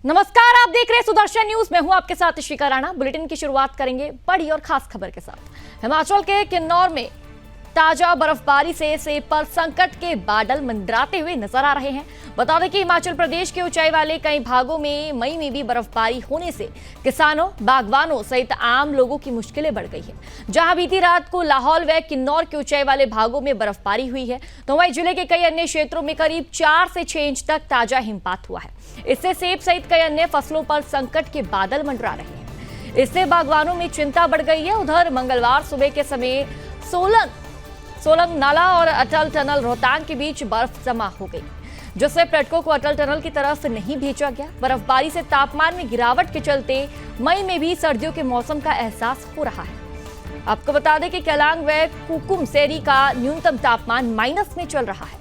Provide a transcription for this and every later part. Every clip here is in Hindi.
नमस्कार, आप देख रहे हैं सुदर्शन न्यूज। मैं हूं आपके साथ श्रीका राणा। बुलेटिन की शुरुआत करेंगे बड़ी और खास खबर के साथ। हिमाचल के किन्नौर में ताजा बर्फबारी से सेब पर संकट के बादल मंडराते हुए नजर आ रहे हैं। बता दें कि हिमाचल प्रदेश के ऊंचाई वाले कई भागों में मई में भी बर्फबारी होने से किसानों, बागवानों सहित आम लोगों की मुश्किलें बढ़ गई है। जहां बीती रात को लाहौल व किन्नौर के ऊंचाई वाले भागों में बर्फबारी हुई है, तो वहीं जिले के कई अन्य क्षेत्रों में करीब 4 से 6 इंच तक ताजा हिमपात हुआ है। इससे सेब सहित कई अन्य फसलों पर संकट के बादल मंडरा रहे हैं। इससे बागवानों में चिंता बढ़ गई है। उधर मंगलवार सुबह के समय सोलंग नाला और अटल टनल रोहतांग के बीच बर्फ जमा हो गई, जिससे पर्यटकों को अटल टनल की तरफ नहीं भेजा गया। बर्फबारी से तापमान में गिरावट के चलते मई में भी सर्दियों के मौसम का एहसास हो रहा है। आपको बता दें कि केलांग व कुकुम सेरी का न्यूनतम तापमान माइनस में चल रहा है।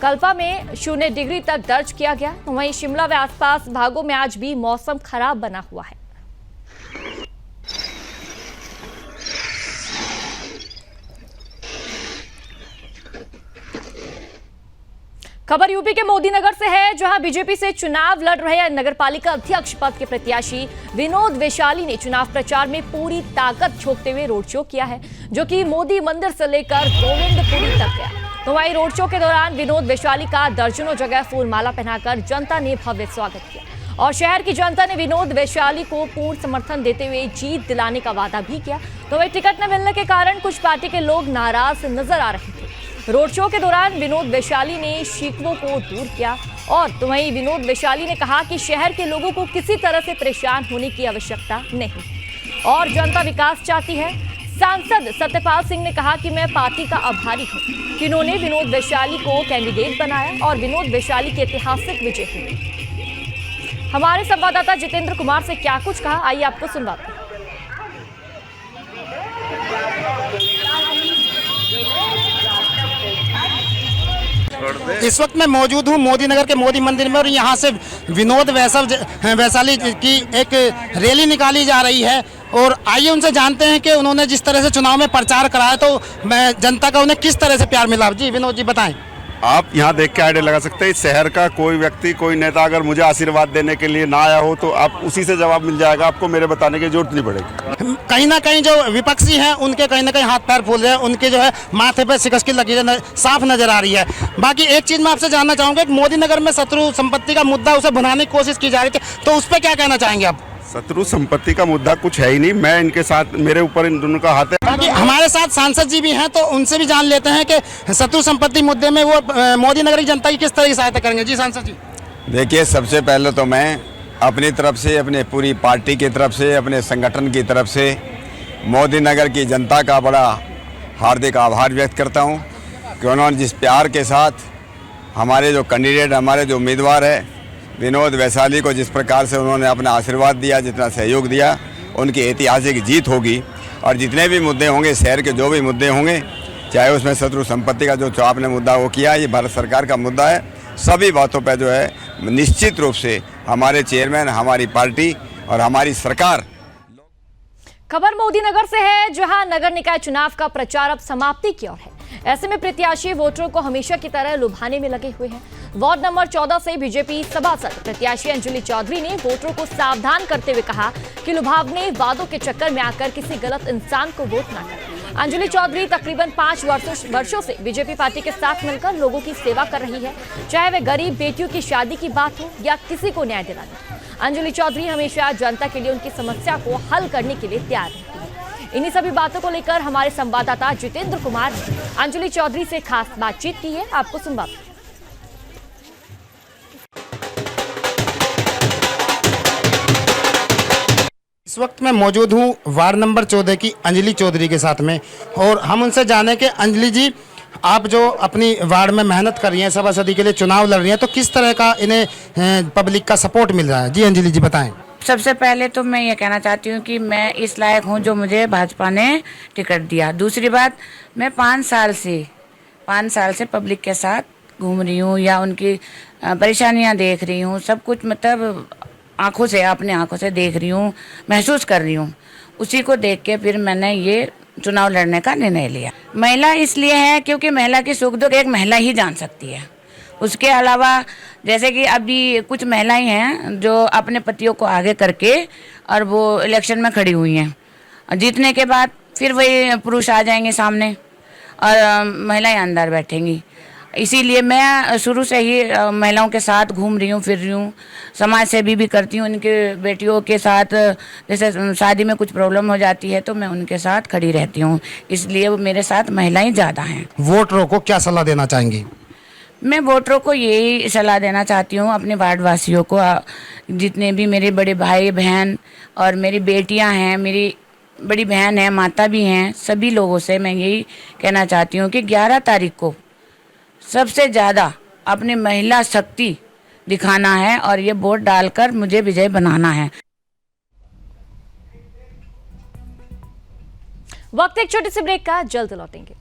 कल्पा में 0 डिग्री तक दर्ज किया गया। वहीं शिमला व आसपास भागों में आज भी मौसम खराब बना हुआ है। खबर यूपी के मोदी नगर से है, जहां बीजेपी से चुनाव लड़ रहे नगरपालिका अध्यक्ष पद के प्रत्याशी विनोद वैशाली ने चुनाव प्रचार में पूरी ताकत झोंकते हुए रोड शो किया है, जो कि मोदी मंदिर से लेकर गोविंदपुरी तक गया। तो वहीं रोड शो के दौरान विनोद वैशाली का दर्जनों जगह फूलमाला पहनाकर जनता ने भव्य स्वागत किया और शहर की जनता ने विनोद वैशाली को पूर्ण समर्थन देते हुए जीत दिलाने का वादा भी किया। तो वहीं टिकट न मिलने के कारण कुछ पार्टी के लोग नाराज नजर आ रहे थे। रोड शो के दौरान विनोद वैशाली ने शिकवों को दूर किया और तो वहीं विनोद वैशाली ने कहा कि शहर के लोगों को किसी तरह से परेशान होने की आवश्यकता नहीं और जनता विकास चाहती है। सांसद सत्यपाल सिंह ने कहा कि मैं पार्टी का आभारी हूं कि उन्होंने विनोद वैशाली को कैंडिडेट बनाया और विनोद वैशाली की ऐतिहासिक विजय हुई। हमारे संवाददाता जितेंद्र कुमार से क्या कुछ कहा, आइए आपको सुनवाते हैं। इस वक्त मैं मौजूद हूँ मोदी नगर के मोदी मंदिर में और यहाँ से विनोद वैशाली की एक रैली निकाली जा रही है और आइए उनसे जानते हैं कि उन्होंने जिस तरह से चुनाव में प्रचार कराया तो मैं जनता का उन्हें किस तरह से प्यार मिला। जी विनोद जी बताएं। आप यहाँ देख के आइडिया लगा सकते हैं, इस शहर का कोई व्यक्ति, कोई नेता अगर मुझे आशीर्वाद देने के लिए ना आया हो तो आप उसी से जवाब मिल जाएगा, आपको मेरे बताने की जरूरत नहीं पड़ेगी। कहीं ना कहीं जो विपक्षी हैं उनके कहीं ना कहीं हाथ पैर फूल रहे हैं, उनके जो है माथे पे शिकस्त की लकीरें साफ नजर आ रही है। बाकी एक चीज मैं आपसे जानना चाहूंगा, मोदी नगर में शत्रु संपत्ति का मुद्दा उसे बनाने की कोशिश की जा रही थी, तो उस पर क्या कहना चाहेंगे आप? शत्रु संपत्ति का मुद्दा कुछ है ही नहीं, मैं इनके साथ, मेरे ऊपर इन दोनों का हाथ है। बाकी हमारे साथ सांसद जी भी हैं, तो उनसे भी जान लेते हैं कि शत्रु संपत्ति मुद्दे में वो मोदी नगर की जनता की किस तरह की सहायता करेंगे। जी सांसद जी। देखिए, सबसे पहले तो मैं अपनी तरफ से, अपने पूरी पार्टी की तरफ से, अपने संगठन की तरफ से मोदी नगर की जनता का बड़ा हार्दिक आभार व्यक्त करता हूँ कि उन्होंने जिस प्यार के साथ हमारे जो कैंडिडेट, हमारे जो उम्मीदवार है विनोद वैशाली को जिस प्रकार से उन्होंने अपना आशीर्वाद दिया, जितना सहयोग दिया, उनकी ऐतिहासिक जीत होगी। और जितने भी मुद्दे होंगे, शहर के जो भी मुद्दे होंगे, चाहे उसमें शत्रु संपत्ति का जो आपने मुद्दा वो किया, ये भारत सरकार का मुद्दा है। सभी बातों पर जो है निश्चित रूप से हमारे चेयरमैन, हमारी पार्टी और हमारी सरकार। खबर मोदी नगर से है, जहां नगर निकाय चुनाव का प्रचार अब समाप्ति की ओर है। ऐसे में प्रत्याशी वोटरों को हमेशा की तरह लुभाने में लगे हुए हैं। वार्ड नंबर 14 से बीजेपी सभासद प्रत्याशी अंजलि चौधरी ने वोटरों को सावधान करते हुए कहा कि लुभावने वादों के चक्कर में आकर किसी गलत इंसान को वोट न करें। अंजलि चौधरी तकरीबन 5 वर्षों से बीजेपी पार्टी के साथ मिलकर लोगों की सेवा कर रही है, चाहे वह गरीब बेटियों की शादी की बात हो या किसी को न्याय दिलाने। अंजलि चौधरी हमेशा जनता के लिए उनकी समस्या को हल करने के लिए तैयार रहती है। इन्हीं सभी बातों को लेकर हमारे संवाददाता जितेंद्र कुमार ने अंजलि चौधरी से खास बातचीत की है, आपको सुनवाते हैं। इस वक्त मैं मौजूद हूँ वार्ड नंबर 14 की अंजलि चौधरी के साथ में और हम उनसे जाने कि अंजलि जी, आप जो अपनी वार्ड में मेहनत कर रही हैं, सभासदी के लिए चुनाव लड़ रही हैं, तो किस तरह का इन्हें पब्लिक का सपोर्ट मिल रहा है? जी अंजलि जी बताएं। सबसे पहले तो मैं ये कहना चाहती हूँ कि मैं इस लायक हूँ जो मुझे भाजपा ने टिकट दिया। दूसरी बात, मैं 5 साल से पब्लिक के साथ घूम रही हूँ या उनकी परेशानियाँ देख रही हूँ, सब कुछ मतलब आंखों से, अपने आंखों से देख रही हूँ, महसूस कर रही हूँ। उसी को देख के फिर मैंने ये चुनाव लड़ने का निर्णय लिया। महिला इसलिए है क्योंकि महिला की सुख दुख एक महिला ही जान सकती है। उसके अलावा जैसे कि अभी कुछ महिलाएं हैं जो अपने पतियों को आगे करके और वो इलेक्शन में खड़ी हुई हैं। जीतने के बाद फिर वही पुरुष आ जाएंगे सामने और महिलाएं अंदर बैठेंगी। इसीलिए मैं शुरू से ही महिलाओं के साथ घूम रही हूँ, फिर रही हूँ। समाज सेवी भी करती हूँ। उनके बेटियों के साथ जैसे शादी में कुछ प्रॉब्लम हो जाती है तो मैं उनके साथ खड़ी रहती हूँ, इसलिए वो मेरे साथ महिलाएं ज़्यादा हैं। वोटरों को क्या सलाह देना चाहेंगी? मैं वोटरों को यही सलाह देना चाहती हूँ, अपने वार्ड वासियों को, जितने भी मेरे बड़े भाई बहन और मेरी बेटियाँ हैं, मेरी बड़ी बहन है, माता भी हैं, सभी लोगों से मैं यही कहना चाहती हूँ कि 11 तारीख को सबसे ज़्यादा अपनी महिला शक्ति दिखाना है और ये वोट डालकर मुझे विजय बनाना है। वक्त एक छोटे से ब्रेक का, जल्द लौटेंगे।